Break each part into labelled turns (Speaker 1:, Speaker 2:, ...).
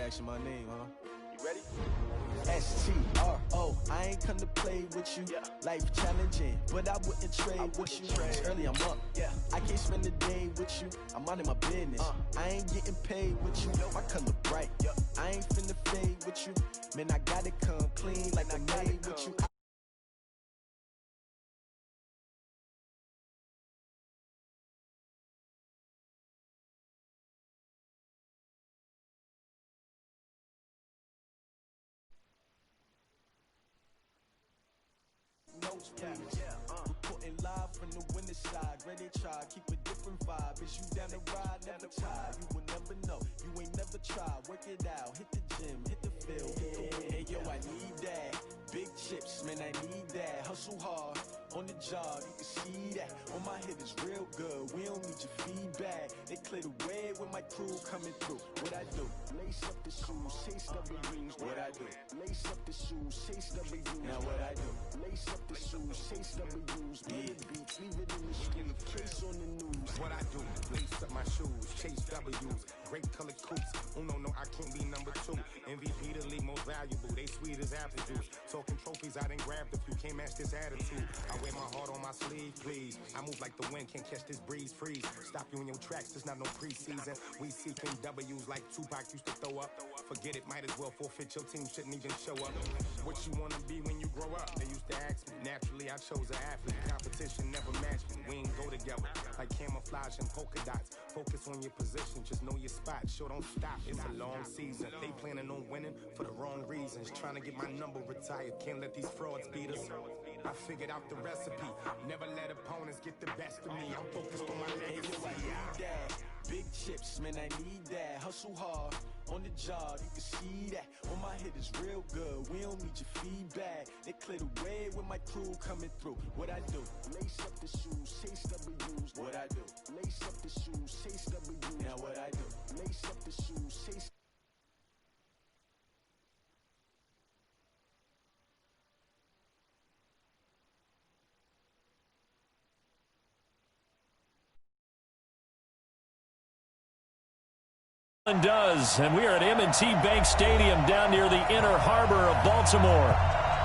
Speaker 1: asking my name, huh?
Speaker 2: You ready?
Speaker 1: STRO, I ain't come to play with you. Life challenging, but I wouldn't trade with you. It's early, I'm up. I can't spend a day with you. I'm out of my business. I ain't getting paid with you. My color bright. I ain't finna fade with you. Man, I gotta come clean like I made with you. Notes, please. Reporting live from the winter side. Ready to try, keep a different vibe. Is you down the ride, never tired. You will never know, you ain't never tried. Work it out, hit the gym, hit the field, hit the win. Hey yo, I need that. Big chips, man, I need that. Hustle hard, on the job, you can see that. On my hit is real good, we don't need your feedback. They clear the way with my crew coming through. What I do? Lace up the shoes, chase W's. What I do? Lace up the shoes, chase W's. Now what I do? Lace up the shoes, chase W's. Big beats, leave it in the street, case on the news.
Speaker 3: What I do? Lace up my shoes, chase W's. Great colored coops. Oh no, I can't be number 2. MVP the league most valuable. They sweet as apple juice. Talking trophies, I done grabbed a few. Can't match this attitude. I wear my heart on my sleeve, please. I move like the wind, can't catch this breeze. Freeze. Stop you in your tracks, there's not no preseason. We seeking W's like Tupac used to throw up. Forget it, might as well forfeit. Your team shouldn't even show up. What you wanna be when you grow up? They used to ask me. Naturally, I chose an athlete. Competition never matched me. We ain't go together like camouflage and polka dots. Focus on your position, just know your spot. Sure, don't stop. It's a long season. They planning on winning for the wrong reasons. Trying to get my number retired. Can't let these frauds beat us. I figured out the recipe. Never let opponents get the best of me. I'm focused on my legacy.
Speaker 1: I need that. Big chips, man, I need that. Hustle hard, on the job, you can see that. On my hit is real good, we don't need your feedback. They clear the way with my crew coming through. What I do? Lace up the shoes, chase W's. What I do? Lace up the shoes, chase W's. Now what I do? Lace up the shoes, chase.
Speaker 4: Does, and we are at M&T Bank Stadium down near the Inner Harbor of Baltimore.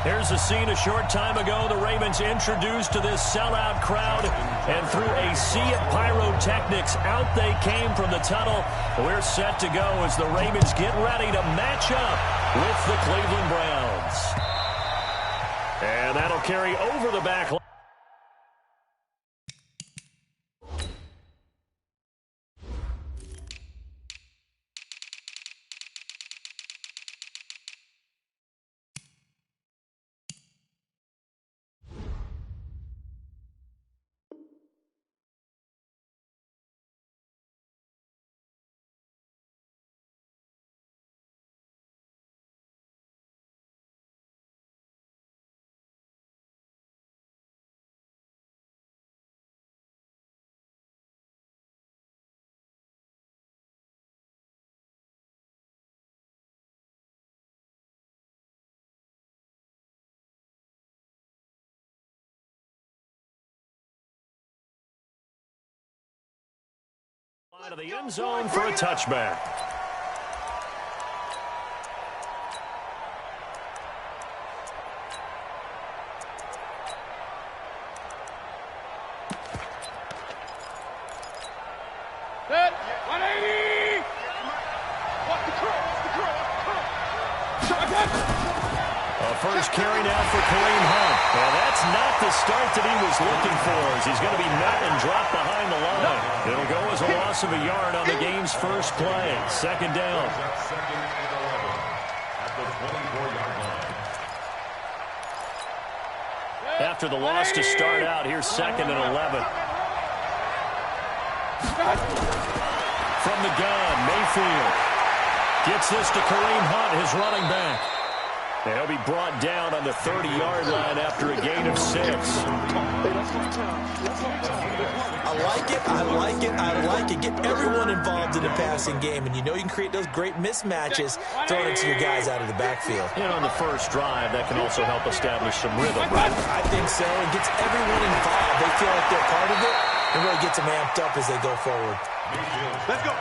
Speaker 4: Here's a scene a short time ago. The Ravens introduced to this sellout crowd, and through a sea of pyrotechnics, out they came from the tunnel. We're set to go as the Ravens get ready to match up with the Cleveland Browns. And that'll carry over the back line. Out of the end zone for a touchback.
Speaker 2: Set. 180. What's the curl?
Speaker 4: First carry now for Kareem Hunt. And that's not the start that he was looking for, as he's going to be met and dropped behind the line. It'll go as a loss of a yard on the game's first play. Second down. After the loss to start out, here's 2nd and 11. From the gun, Mayfield gets this to Kareem Hunt, his running back. And he'll be brought down on the 30-yard line after a gain of 6. I like it. Get everyone involved in the passing game, and you know you can create those great mismatches throwing it to your guys out of the backfield. And on the first drive, that can also help establish some rhythm, right? I think so. It gets everyone involved. They feel like they're part of it, and really gets them amped up as they go forward.
Speaker 2: Let's go.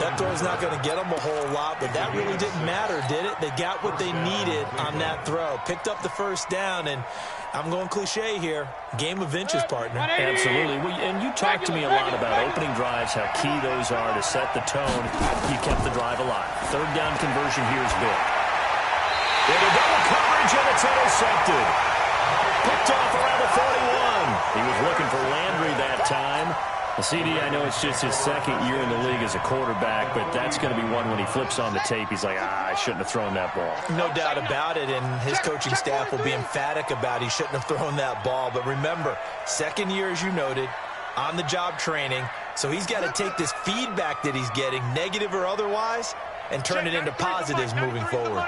Speaker 5: That throw's not going to get them a whole lot, but that really didn't matter, did it? They got what they needed on that throw. Picked up the first down, and I'm going cliche here. Game of inches, partner.
Speaker 4: Absolutely. And you talked to me a lot about opening drives, how key those are to set the tone. You kept the drive alive. Third down conversion here is big. Into double coverage, and it's intercepted. Picked off around the 41. He was looking for Landry that time. The CD, I know it's just his second year in the league as a quarterback, but that's going to be one when he flips on the tape. He's like, I shouldn't have thrown that ball.
Speaker 5: No doubt about it, and his coaching staff will be emphatic about he shouldn't have thrown that ball. But remember, second year, as you noted, on-the-job training, so he's got to take this feedback that he's getting, negative or otherwise, and turn it into positives moving forward.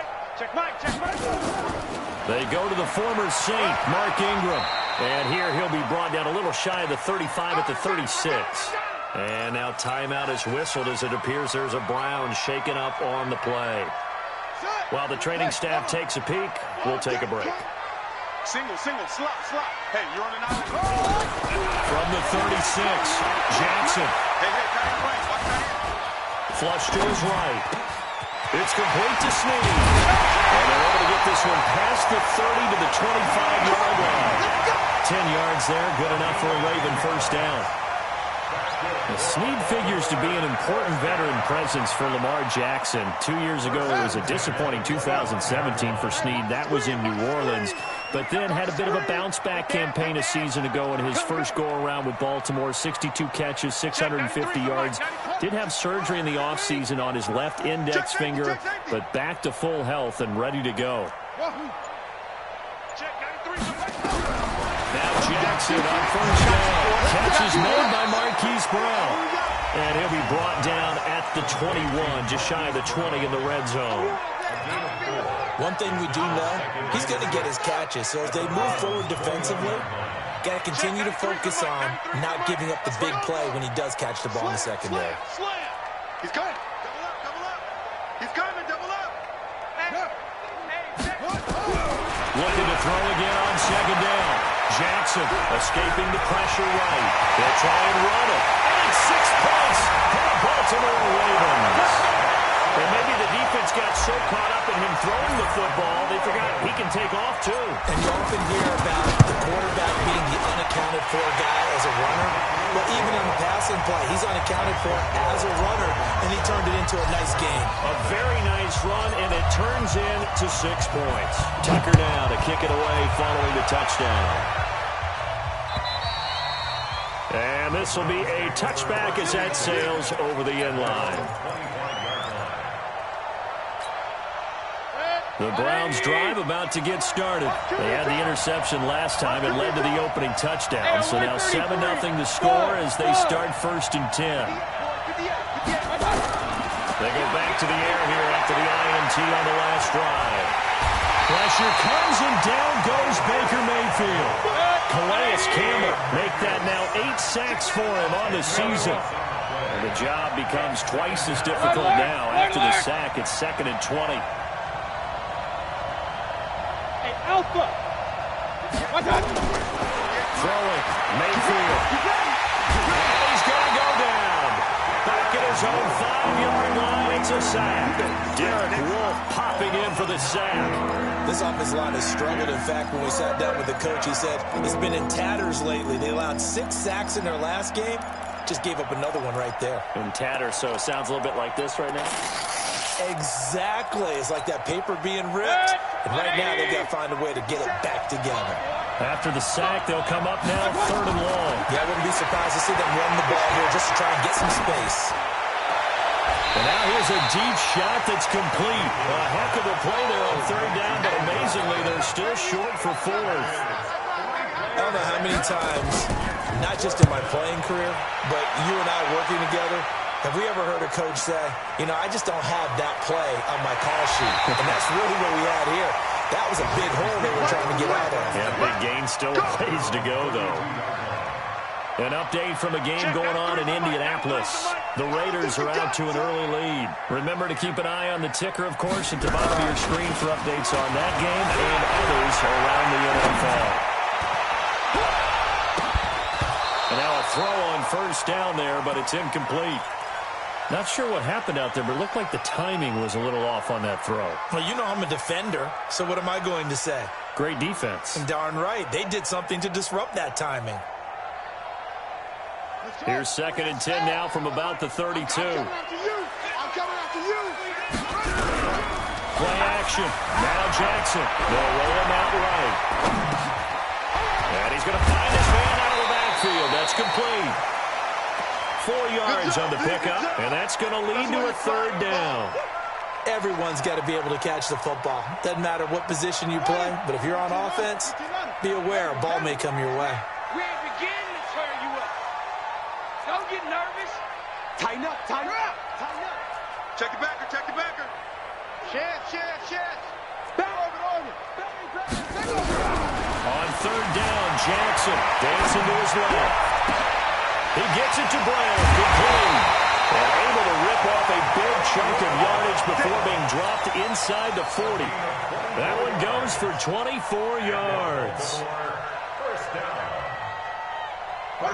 Speaker 4: They go to the former Saint, Mark Ingram. And here he'll be brought down a little shy of the 35 at the 36. And now timeout is whistled as it appears there's a Brown shaken up on the play. While the training staff takes a peek, we'll take a break.
Speaker 2: Single, slot. Hey, you're on an island.
Speaker 4: From the 36, Jackson.
Speaker 2: Hey, got him right. Watch that in.
Speaker 4: Flush to his right. It's complete to Snead. And they're able to get this one past the 30 to the 25-yard line. 10 yards there, good enough for a Raven first down. Now, Snead figures to be an important veteran presence for Lamar Jackson. 2 years ago, it was a disappointing 2017 for Snead. That was in New Orleans. But then had a bit of a bounce-back campaign a season ago in his first go-around with Baltimore. 62 catches, 650 yards. Did have surgery in the offseason on his left index finger, but back to full health and ready to go. Now Jackson on first down. Catch is made by Marquise Brown. And he'll be brought down at the 21, just shy of the 20 in the red zone.
Speaker 5: One thing we do know, he's going to get his catches. So as they move forward defensively, got to continue to focus on not giving up the big play when he does catch the ball in the secondary.
Speaker 2: He's coming. Double up. He's coming. Double up.
Speaker 4: Looking to throw again on second down. Jackson escaping the pressure right. They'll try and run it. And it's 6 points for the Baltimore Ravens. And maybe the defense got so caught up in him throwing the football, they forgot he can take off too.
Speaker 5: And you often hear about the quarterback being the unaccounted for guy as a runner. Well, even on the passing play, he's unaccounted for as a runner, and he turned it into a nice game.
Speaker 4: A very nice run, and it turns into 6 points. Tucker now to kick it away following the touchdown. And this will be a touchback as that sails over the end line. The Browns drive about to get started. They had the interception last time. It led to the opening touchdown. So now 7-0 the score as they start 1st and 10. They go back to the air here after the INT on the last drive. Pressure comes and down goes Baker Mayfield. Calais Campbell make that now 8 sacks for him on the season. And the job becomes twice as difficult now. After the sack, it's 2nd and 20.
Speaker 2: Alpha.
Speaker 4: Throwing. Mayfield. And he's going to go down. Back at his own 5-yard line. It's a sack. Derek Wolfe popping in for the sack.
Speaker 5: This offensive line has struggled. In fact, when we sat down with the coach, he said it's been in tatters lately. They allowed 6 sacks in their last game. Just gave up another one right there.
Speaker 4: In tatters, so it sounds a little bit like this right now.
Speaker 5: Exactly. It's like that paper being ripped. And right now, they've got to find a way to get it back together.
Speaker 4: After the sack, they'll come up now 3rd and long.
Speaker 5: Yeah, I wouldn't be surprised to see them run the ball here just to try and get some space.
Speaker 4: And now here's a deep shot that's complete. A heck of a play there on 3rd down, but amazingly, they're still short for 4th.
Speaker 5: I don't know how many times, not just in my playing career, but you and I working together, have we ever heard a coach say, you know, I just don't have that play on my call sheet. And that's really what we had here. That was a big hole they were trying to get out of.
Speaker 4: Yeah, big gain, still a ways to go, though. An update from a game going on in Indianapolis. The Raiders are out to an early lead. Remember to keep an eye on the ticker, of course, at the bottom of your screen for updates on that game and others around the NFL. And now a throw on 1st down there, but it's incomplete. Not sure what happened out there, but it looked like the timing was a little off on that throw.
Speaker 5: Well, you know I'm a defender, so what am I going to say?
Speaker 4: Great defense.
Speaker 5: Darn right. They did something to disrupt that timing.
Speaker 4: Here's 2nd and 10 now from about the 32.
Speaker 2: I'm coming after you.
Speaker 4: Play action. Now Jackson. They'll roll him out right. And he's going to find his man out of the backfield. That's complete. 4 yards on the pickup, and that's going to lead to a 3rd down.
Speaker 5: Everyone's got to be able to catch the football. Doesn't matter what position you play, but if you're on offense, be aware a ball may come your way.
Speaker 6: We ain't beginning to turn you up. Don't get nervous. Tighten up, tighten up, tighten up.
Speaker 2: Check the backer, check the backer.
Speaker 6: Chance. Back over on it.
Speaker 4: On 3rd down, Jackson dancing to his left. He gets it to Brown, complete, and able to rip off a big chunk of yardage before being dropped inside the 40. That one goes for 24 yards.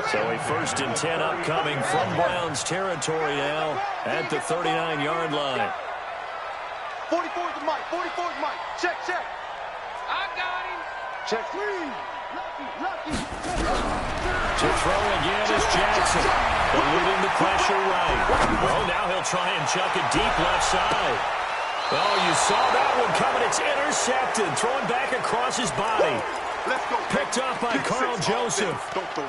Speaker 4: So a 1st and 10 upcoming from Browns territory now at the 39-yard line.
Speaker 2: 44's the mic, 44's the mic. Check.
Speaker 6: I got him.
Speaker 2: Check, please. Lucky.
Speaker 4: To throw again is Jackson, eluding the pressure right. Oh, now he'll try and chuck it deep left side. Oh, you saw that one coming. It's intercepted, thrown back across his body.
Speaker 2: Let's go.
Speaker 4: Picked up by Carl Joseph.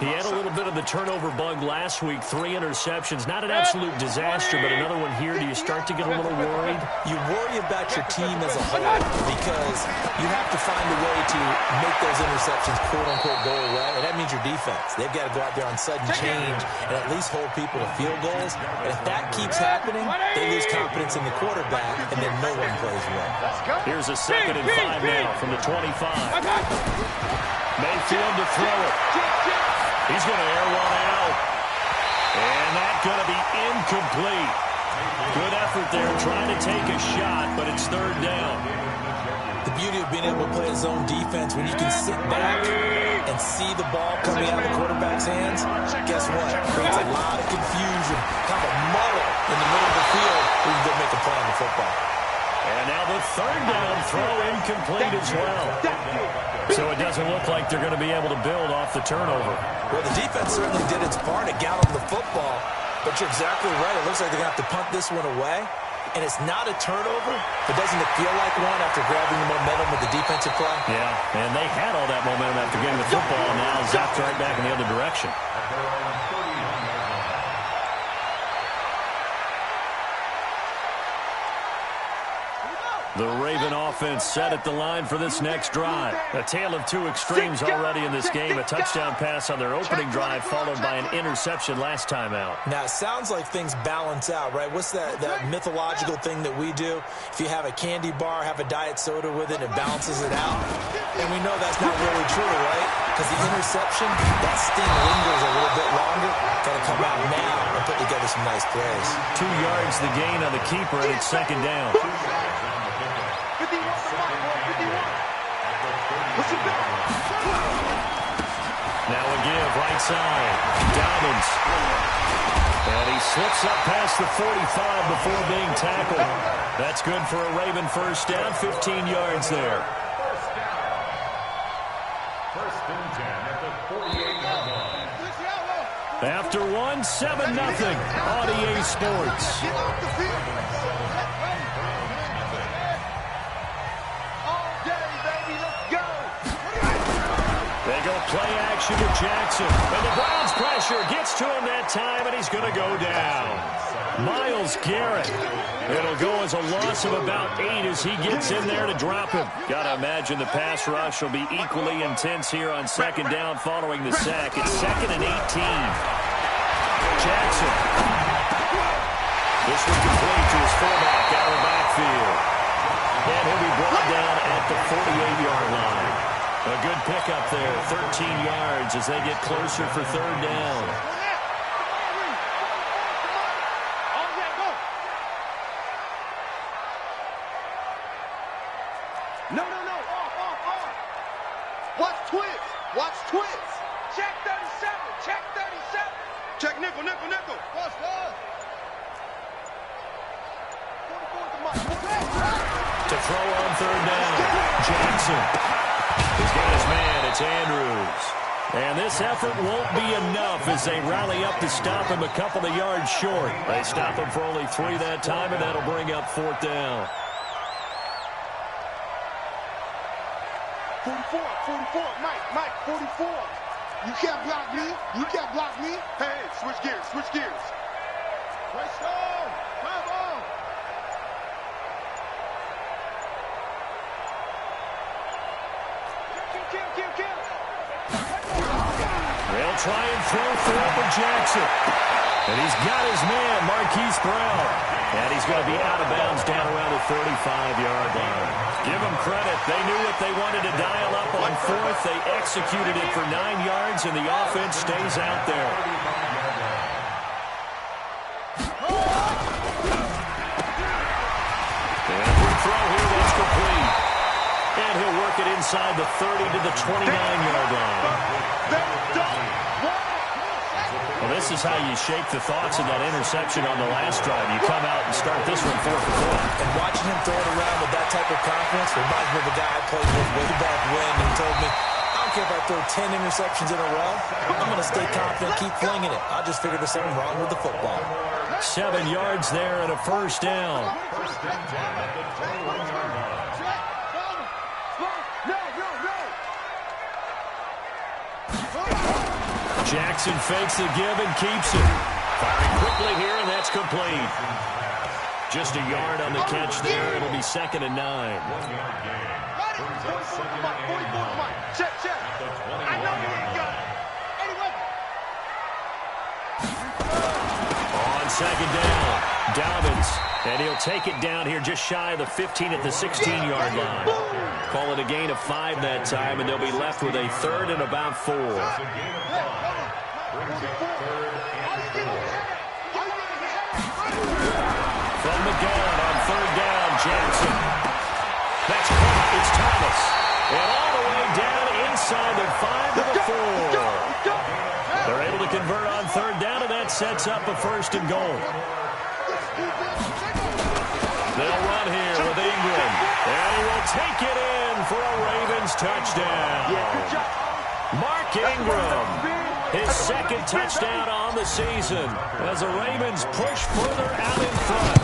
Speaker 4: He had a little bit of the turnover bug last week, 3 interceptions. Not an absolute disaster, but another one here. Do you start to get a little worried?
Speaker 5: You worry about your team as a whole because you have to find a way to make those interceptions quote-unquote go away, and that means your defense. They've got to go out there on sudden change and at least hold people to field goals. And if that keeps happening, they lose confidence in the quarterback, and then no one plays well.
Speaker 4: Here's a 2nd and 5 now from the 25. Mayfield to throw it. He's going to air one out. And that's going to be incomplete. Good effort there trying to take a shot, but it's 3rd down.
Speaker 5: The beauty of being able to play zone defense when you can sit back and see the ball coming out of the quarterback's hands, guess what? It creates a lot of confusion, kind of a muddle in the middle of the field where you go make a play on the football.
Speaker 4: And now the 3rd down throw incomplete as well. So it doesn't look like they're going to be able to build off the turnover.
Speaker 5: Well, the defense certainly did its part to get on the football, but you're exactly right. It looks like they're going to have to punt this one away. And it's not a turnover, but doesn't it feel like one after grabbing the momentum with the defensive play?
Speaker 4: Yeah, and they had all that momentum after getting the football, and now zapped right back in the other direction. The Raven offense set at the line for this next drive. A tale of 2 extremes already in this game. A touchdown pass on their opening drive followed by an interception last time out.
Speaker 5: Now, it sounds like things balance out, right? What's that mythological thing that we do? If you have a candy bar, have a diet soda with it, it balances it out. And we know that's not really true, right? Because the interception, that sting lingers a little bit longer. Got to come out now and put together some nice plays.
Speaker 4: 2 yards the gain on the keeper, and it's 2nd down. Now a give, right side. Dobbins. And he slips up past the 45 before being tackled. That's good for a Raven 1st down, 15 yards there. After 1, 7-0 on EA Sports. They go play action to Jackson. And the Browns pressure gets to him that time, and he's going to go down. Myles Garrett. It'll go as a loss of about 8 as he gets in there to drop him. Got to imagine the pass rush will be equally intense here on 2nd down following the sack. It's 2nd and 18. Jackson. This one complete to his fullback out of the backfield. And he'll be brought down at the 48-yard line. A good pickup there, 13 yards as they get closer for 3rd down.
Speaker 2: No. Off. Watch twins.
Speaker 6: Check 37.
Speaker 2: Check nickel. Watch that.
Speaker 4: To throw on third down. Jackson. He's got his man. It's Andrews. And this effort won't be enough as they rally up to stop him a couple of yards short. They stop him for only 3 that time, and that'll bring up 4th down.
Speaker 2: 44, Mike, 44. You can't block me. You can't block me. Hey, switch gears. Let's go. Come on. Kill.
Speaker 4: They'll try and throw for Jackson. And he's got his man, Marquise Brown. And he's going to be out of bounds down around the 35-yard line. Give them credit. They knew what they wanted to dial up on 4th. They executed it for 9 yards, and the offense stays out there. And a throw here, that's complete. And he'll work it inside the 30 to the 29-yard line. Well, this is how you shake the thoughts of that interception on the last drive. You come out and start this one 4 for 4.
Speaker 5: And watching him throw it around with that type of confidence reminds me of a guy I played with way back when who told me, I don't care if I throw 10 interceptions in a row. I'm going to stay confident, keep flinging it. I just figured there's something wrong with the football.
Speaker 4: 7 yards there and a first down. Jackson fakes the give and keeps it. Firing quickly here, and that's complete. Just a yard on the catch there. It'll be 2nd and 9.
Speaker 2: Check. I know you ain't got it. Anyway.
Speaker 4: On 2nd down, Dobbins. And he'll take it down here just shy of the 15 at the 16-yard line. Call it a gain of 5 that time, and they'll be left with a 3rd and about 4. From the gun on 3rd down, Jackson. That's caught. It's Thomas. And all the way down inside the 5 to the 4. They're able to convert on 3rd down, and that sets up a 1st and goal. They'll run here with Ingram. And he will take it in for a Ravens touchdown. Mark Ingram, his 2nd touchdown on the season as the Ravens push further out in front.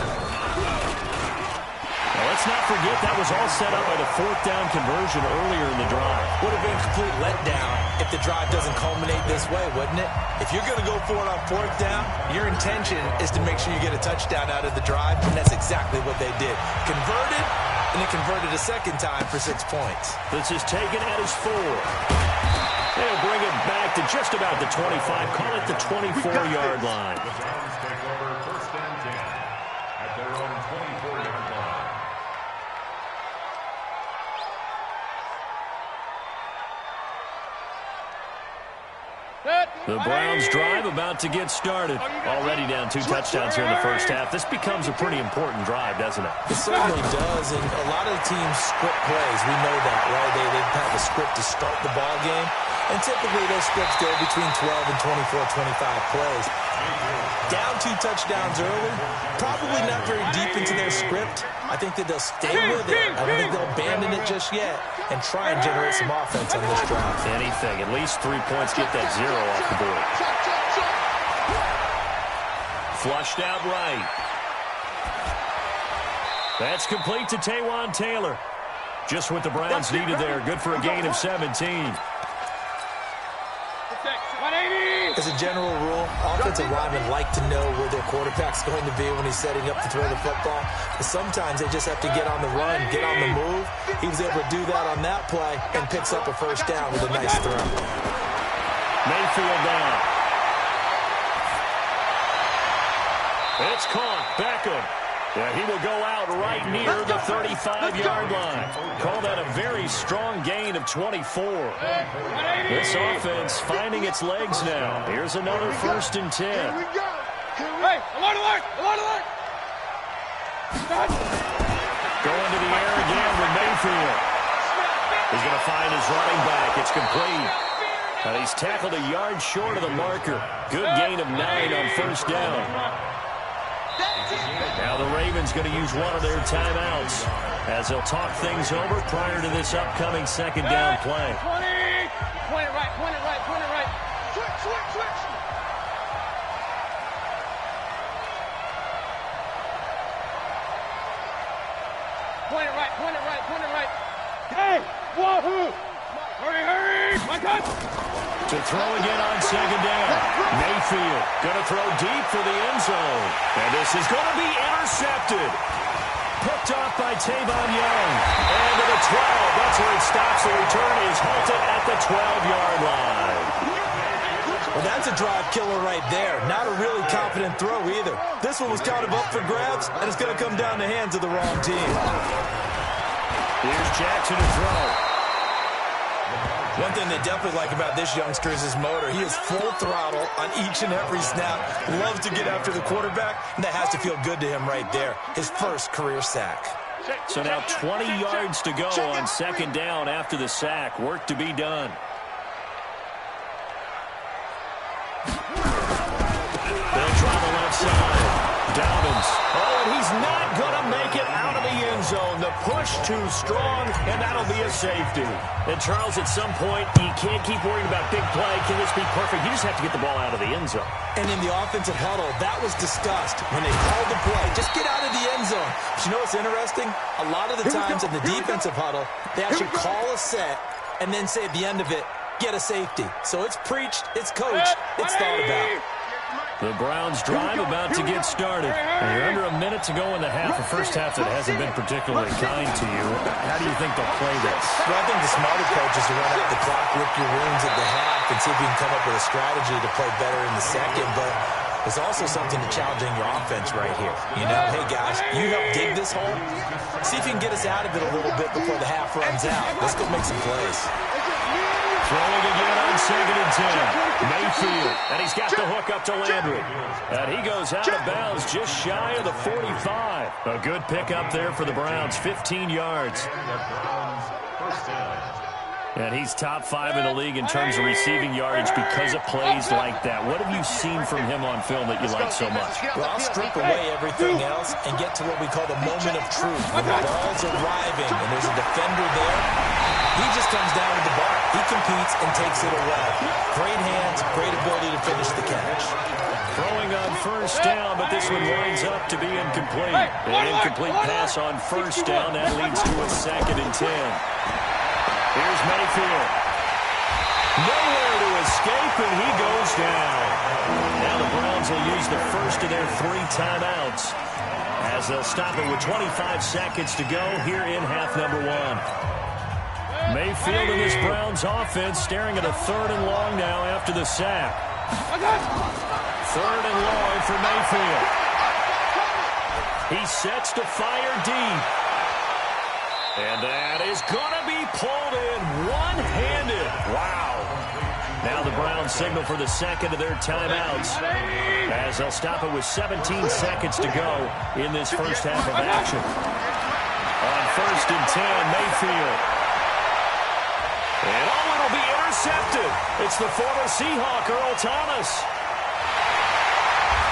Speaker 4: Now, let's not forget that was all set up by the 4th down conversion earlier in the drive.
Speaker 5: Would have been a complete letdown if the drive doesn't culminate this way, wouldn't it? If you're going to go for it on 4th down, your intention is to make sure you get a touchdown out of the drive, and that's exactly what they did. Converted, and it converted a 2nd time for 6 points.
Speaker 4: This is taken at his 4. They'll bring it back to just about the 25. Call it the 24-yard line.
Speaker 7: The Browns take over 1st and 10 at their own 24-yard line.
Speaker 4: The Browns drive about to get started. Already down 2 touchdowns here in the first half. This becomes a pretty important drive, doesn't it?
Speaker 5: It certainly does, and a lot of teams script plays. We know that, right? They have a script to start the ball game, and typically those scripts go between 12 and 24, 25 plays. Down 2 touchdowns early, probably not very deep into their script. I think that they'll stay with it. I don't think they'll abandon it just yet and try and generate some offense on this drive.
Speaker 4: Anything, at least 3 points, get that 0 off the board. Flushed out right. That's complete to Taywan Taylor. Just what the Browns needed there. Good for a gain of 17.
Speaker 5: As a general rule, offensive linemen like to know where their quarterback's going to be when he's setting up to throw the football. But sometimes they just have to get on the run, get on the move. He was able to do that on that play and picks up a 1st down with a nice throw.
Speaker 4: Mayfield down. It's caught. Beckham. Yeah, he will go out right near the 35-yard line. Call that a very strong gain of 24. This offense finding its legs now. Here's another 1st and 10.
Speaker 6: Hey, alert!
Speaker 4: Going to the air again with Mayfield. He's going to find his running back. It's complete. And he's tackled a yard short of the marker. Good gain of 9 on 1st down. Now the Ravens going to use one of their timeouts as they'll talk things over prior to this upcoming second down play.
Speaker 6: 20. Point it right, point it right, point it right. Switch. Point it right, point it right, point it right. Hey, wahoo! Hurry! My God!
Speaker 4: To throw again on second down. Mayfield going to throw deep for the end zone. And this is going to be intercepted. Picked off by Tavon Young. And to the 12. That's where it stops. The return is halted at the 12-yard line.
Speaker 5: Well, that's a drive killer right there. Not a really confident throw either. This one was kind of up for grabs, and it's going to come down the hands of the wrong team.
Speaker 4: Here's Jackson to throw.
Speaker 5: One thing they definitely like about this youngster is his motor. He is full throttle on each and every snap. Loves to get after the quarterback, and that has to feel good to him right there. His first career sack.
Speaker 4: So now 20 yards to go on second down after the sack. Work to be done. They'll try the left side. Dobbins. Oh, and he's not going to make it out of the end zone. The push too strong, and that'll be a safety. And, Charles, at some point, you can't keep worrying about big play. Can this be perfect? You just have to get the ball out of the end zone.
Speaker 5: And in the offensive huddle, that was discussed when they called the play. Just get out of the end zone. But you know what's interesting? A lot of the times in the defensive huddle, they actually call a set and then say at the end of it, get a safety. So it's preached, it's coached, it's thought about.
Speaker 4: The Browns drive about to get started. And you're under a minute to go in the half, a first half that hasn't been particularly kind to you. How do you think they'll play this?
Speaker 5: Well, I think the smarter coach is to run out the clock, rip your wounds at the half, and see if you can come up with a strategy to play better in the second. But there's also something to challenging your offense right here. You know, hey, guys, you help dig this hole. See if you can get us out of it a little bit before the half runs out. Let's go make some plays.
Speaker 4: Throwing again on second and 10. Mayfield, and he's got the hook up to Landry. And he goes out of bounds just shy of the 45. A good pickup there for the Browns, 15 yards. And he's top 5 in the league in terms of receiving yardage because of plays like that. What have you seen from him on film that you like so much?
Speaker 5: Well, I'll strip away everything else and get to what we call the moment of truth. When the ball's arriving and there's a defender there, he just comes down with the ball. He competes and takes it away. Great hands, great ability to finish the catch.
Speaker 4: Throwing on first down, but this one winds up to be incomplete. An incomplete pass on first down. That leads to a second and 10. Here's Mayfield. Nowhere to escape, and he goes down. Now the Browns will use the first of their 3 timeouts as they'll stop it with 25 seconds to go here in half number 1. Mayfield and this Browns offense staring at a 3rd and long now after the sack. 3rd and long for Mayfield. He sets to fire deep. And that is going to be pulled in one-handed. Wow. Now the Browns signal for the second of their timeouts as they'll stop it with 17 seconds to go in this first half of action. On 1st and 10, Mayfield. And it'll be intercepted. It's the former Seahawk, Earl Thomas.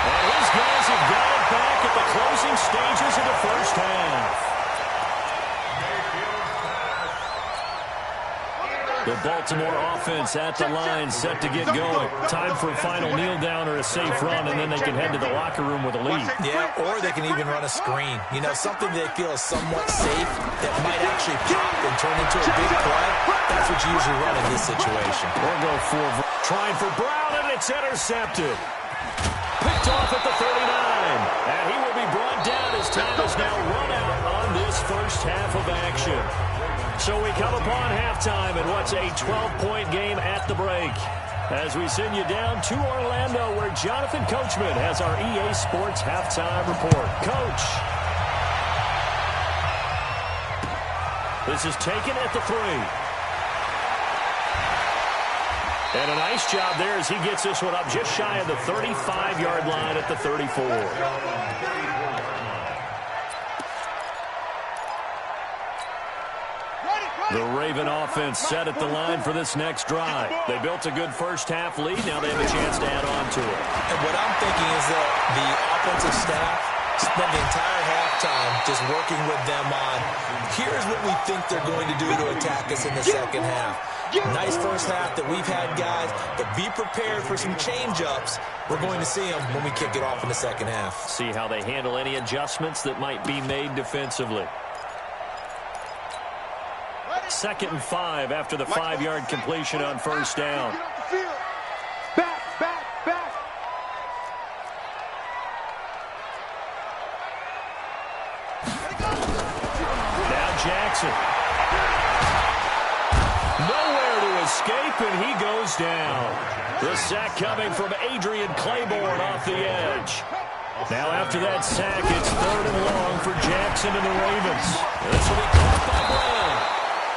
Speaker 4: And his guys have got it back at the closing stages of the first half. The Baltimore offense at the line, set to get going. Time for a final kneel down or a safe run, and then they can head to the locker room with a lead.
Speaker 5: Yeah, or they can even run a screen. You know, something they feel is somewhat safe that might actually pop and turn into a big play. That's what you usually run in this situation.
Speaker 4: Or go for trying for Brown, and it's intercepted. Picked off at the 39. And he will be brought down as time is now run out on this first half of action. So we come upon halftime in what's a 12-point game at the break. As we send you down to Orlando, where Jonathan Coachman has our EA Sports halftime report. Coach. This is taken at the 3. And a nice job there as he gets this one up just shy of the 35-yard line at the 34. The Raven offense set at the line for this next drive. They built a good first half lead. Now they have a chance to add on to it.
Speaker 5: And what I'm thinking is that the offensive staff Spend the entire halftime just working with them on, here's what we think they're going to do to attack us in the second half. Nice first half that we've had, guys, but be prepared for some change-ups. We're going to see them when we kick it off in the second half.
Speaker 4: See how they handle any adjustments that might be made defensively. 2nd and 5 after the 5-yard completion on first down.
Speaker 2: Back.
Speaker 4: Now Jackson. Nowhere to escape, and he goes down. The sack coming from Adrian Claiborne off the edge. Now after that sack, it's 3rd and long for Jackson and the Ravens. This will be caught by Brown.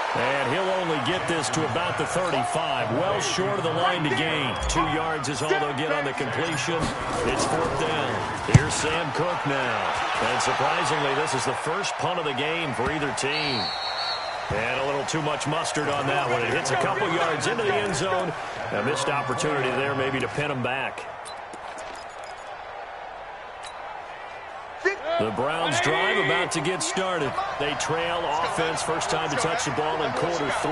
Speaker 4: And he'll only get this to about the 35. Well short of the line to gain. 2 yards is all they'll get on the completion. It's 4th down. Here's Sam Cook now. And surprisingly, this is the first punt of the game for either team. And a little too much mustard on that one. It hits a couple yards into the end zone. A missed opportunity there maybe to pin them back. The Browns drive about to get started. They trail offense, first time to touch the ball in quarter 3,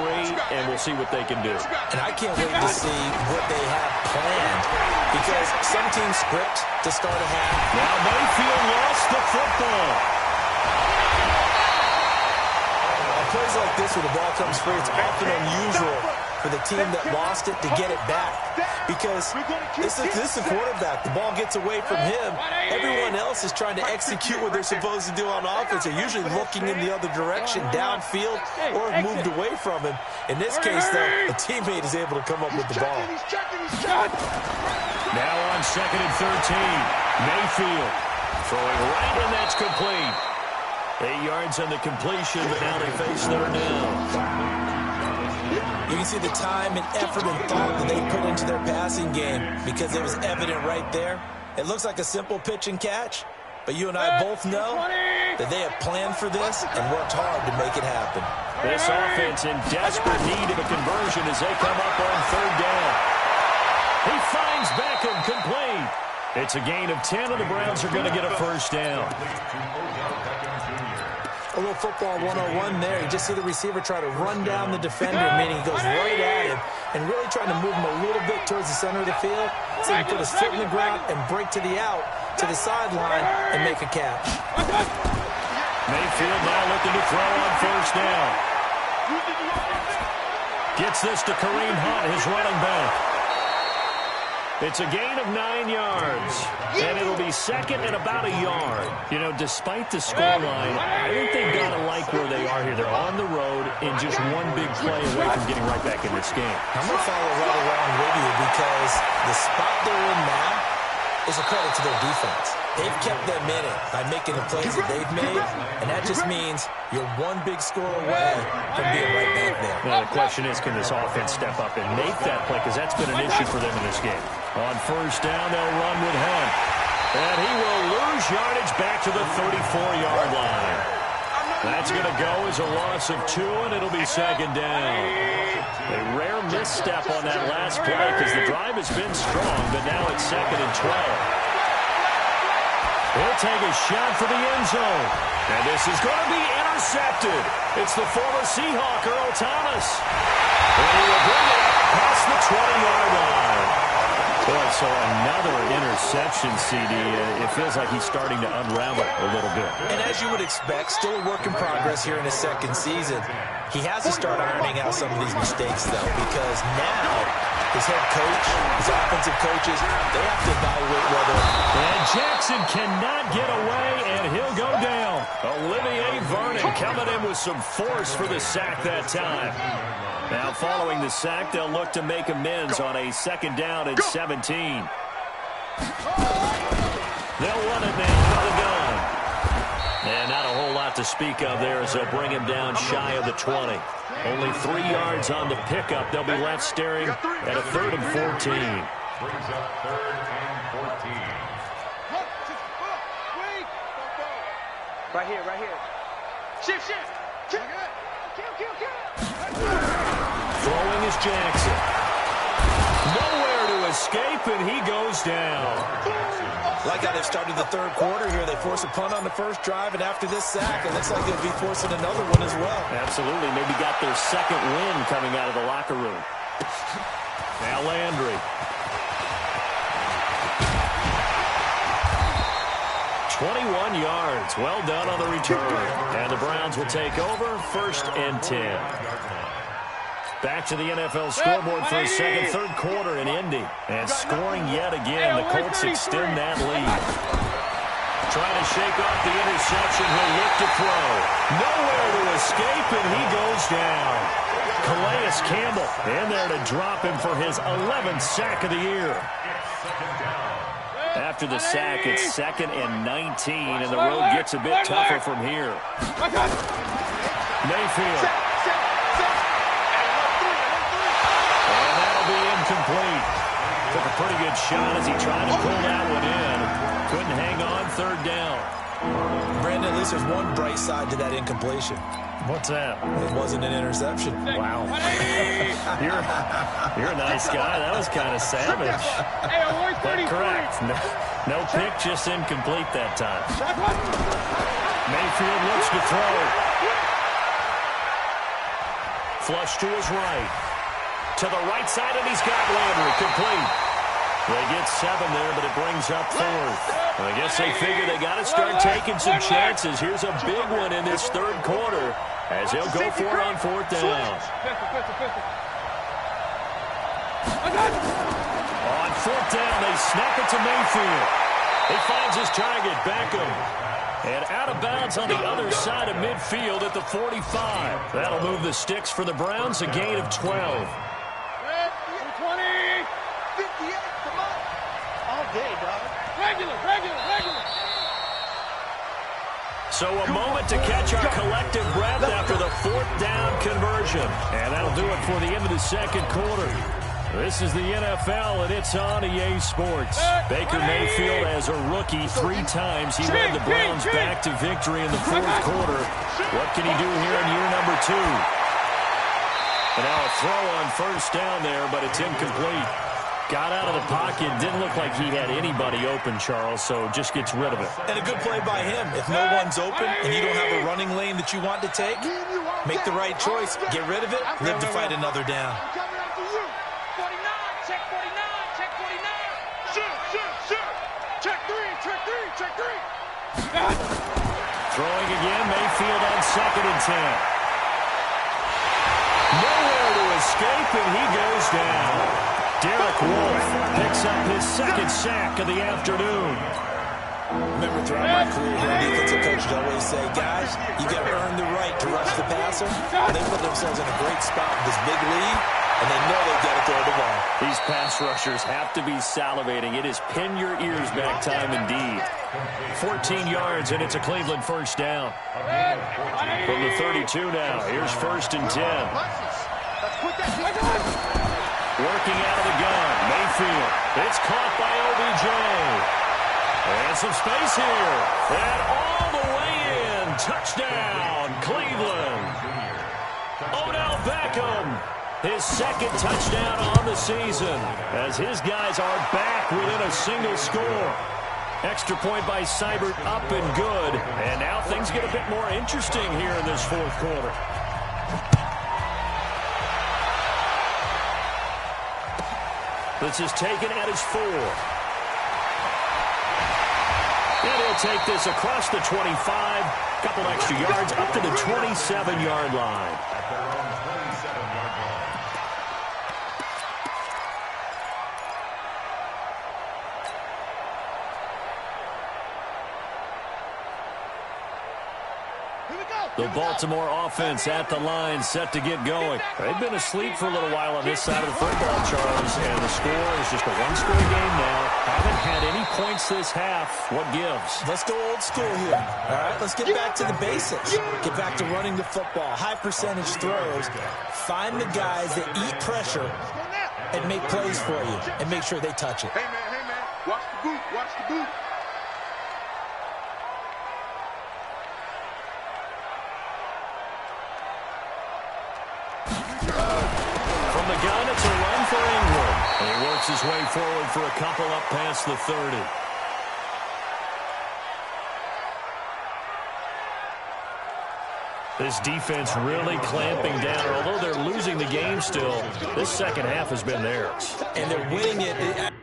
Speaker 4: and we'll see what they can do.
Speaker 5: And I can't wait to see what they have planned, because some teams script to start a half.
Speaker 4: Now Mayfield lost the football.
Speaker 5: On plays like this where the ball comes free, it's often unusual for the team that lost it to get it back, because this is a quarterback. The ball gets away from him. Everyone else is trying to execute what they're supposed to do on offense. They're usually looking in the other direction, downfield, or moved away from him. In this case, though, a teammate is able to come up with the ball.
Speaker 4: Now on 2nd and 13, Mayfield throwing right, and that's complete. 8 yards on the completion, but now they face 3rd down.
Speaker 5: You can see the time and effort and thought that they put into their passing game, because it was evident right there. It looks like a simple pitch and catch, but you and I both know that they have planned for this and worked hard to make it happen.
Speaker 4: This offense in desperate need of a conversion as they come up on 3rd down. He finds Beckham complete. It's a gain of 10, and the Browns are going to get a first down.
Speaker 5: A little football 101 there. You just see the receiver try to run down the defender, meaning he goes right at him, and really trying to move him a little bit towards the center of the field so he can put his foot in the ground and break to the out, to the sideline, and make a catch.
Speaker 4: Mayfield now looking to throw on first down. Gets this to Kareem Hunt, his running back. It's a gain of 9 yards, and it'll be 2nd and about a yard. You know, despite the scoreline, I think they've got to like where they are here. They're on the road and just one big play away from getting right back in this game.
Speaker 5: I'm going to follow right along with you, because the spot they're in now is a credit to their defense. They've kept them in it by making the plays that they've made, and that just means you're one big score away from being right back there.
Speaker 4: Now, the question is, can this offense step up and make that play? Because that's been an issue for them in this game. On first down, they'll run with Hunt. And he will lose yardage back to the 34-yard line. That's going to go as a loss of 2, and it'll be 2nd down. A rare misstep on that last play because the drive has been strong, but now it's 2nd and 12. He'll take a shot for the end zone. And this is going to be intercepted. It's the former Seahawk, Earl Thomas. And he will bring it up past the 20-yard line. Boy, so another interception, CD. It feels like he's starting to unravel a little bit.
Speaker 5: And as you would expect, still a work in progress here in his 2nd season. He has to start ironing out some of these mistakes, though, because now his head coach, his offensive coaches, they have to evaluate whether...
Speaker 4: And Jackson cannot get away, and he'll go down. Olivier Vernon coming in with some force for the sack that time. Now, following the sack, they'll look to make amends on a 2nd down and 17. They'll run it now out of the gun. And not a whole lot to speak of there as they'll bring him down shy of the 20. Only 3 yards on the pickup. They'll be left staring at a 3rd and 14.
Speaker 7: Brings up 3rd and 14.
Speaker 6: Right here. Shift. Kill.
Speaker 4: Throwing is Jackson. Nowhere to escape, and he goes down.
Speaker 5: Like how they've started the third quarter here. They force a punt on the first drive, and after this sack, it looks like they'll be forcing another one as well.
Speaker 4: Absolutely. Maybe got their second win coming out of the locker room. Now Landry. 21 yards. Well done on the return. And the Browns will take over 1st and 10. Back to the NFL scoreboard for a second, third quarter in Indy. And scoring yet again. The Colts extend that lead. Trying to shake off the interception. He'll look to throw. Nowhere to escape, and he goes down. Calais Campbell in there to drop him for his 11th sack of the year. After the sack, it's 2nd and 19, and the road gets a bit tougher from here. Mayfield. And that'll be incomplete. Took a pretty good shot as he tried to pull that one in. Couldn't hang on, 3rd down.
Speaker 5: Brandon, at least there's one bright side to that incompletion.
Speaker 4: What's that?
Speaker 5: It wasn't an interception.
Speaker 4: Wow. You're a nice guy. That was kind of savage. But correct. No pick, just incomplete that time. Mayfield looks to throw. Flush to his right. To the right side, and he's got Landry. Complete. They get 7 there, but it brings up 4th. I guess they figure they got to start taking some chances. Here's a big one in this third quarter as he'll go for it on 4th down. On 4th down, they snap it to Mayfield. He finds his target, Beckham. And out of bounds on the other side of midfield at the 45. That'll move the sticks for the Browns, a gain of 12.
Speaker 6: 20, 58, come on. All day, dog. Regular.
Speaker 4: So a moment to catch our collective breath after the 4th down conversion. And that'll do it for the end of the second quarter. This is the NFL, and it's on EA Sports. Baker Mayfield, as a rookie, 3 times he led the Browns back to victory in the 4th quarter. What can he do here in year number 2? And now a throw on 1st down there, but it's incomplete. Got out of the pocket. Didn't look like he had anybody open, Charles, so just gets rid of it.
Speaker 5: And a good play by him. If no one's open and you don't have a running lane that you want to take, make the right choice. Get rid of it. Live to fight another down.
Speaker 6: 49, check 49, check 49. Shoot. Check 3.
Speaker 4: Throwing again, Mayfield on 2nd and 10. Nowhere to escape, and he goes down. Derek Wolfe picks up his 2nd sack of the afternoon.
Speaker 5: Remember, throughout my career here, defensive coaches always say, guys, you got to earn the right to rush the passer. They put themselves in a great spot with this big lead, and they know they've got to throw the ball.
Speaker 4: These pass rushers have to be salivating. It is pin your ears back time indeed. 14 yards, and it's a Cleveland 1st down. From the 32 now, here's 1st and 10. Working out of the gun, Mayfield. It's caught by OBJ. And some space here. And all the way in. Touchdown, Cleveland. Odell Beckham. His 2nd touchdown on the season. As his guys are back within a single score. Extra point by Seibert up and good. And now things get a bit more interesting here in this 4th quarter. This is taken at his 4. And he'll take this across the 25. Couple extra yards up to the 27-yard line. The Baltimore offense at the line, set to get going. They've been asleep for a little while on this side of the football, Charles, and the score is just a one-score game now. Haven't had any points this half. What gives?
Speaker 5: Let's go old school here. All right, let's get back to the basics. Get back to running the football, high-percentage throws. Find the guys that eat pressure and make plays for you, and make sure they touch it.
Speaker 2: Hey, man, watch the boot.
Speaker 4: From the gun, it's a run for England. And he works his way forward for a couple up past the 30. This defense really clamping down. Although they're losing the game still, this second half has been theirs.
Speaker 5: And they're winning it.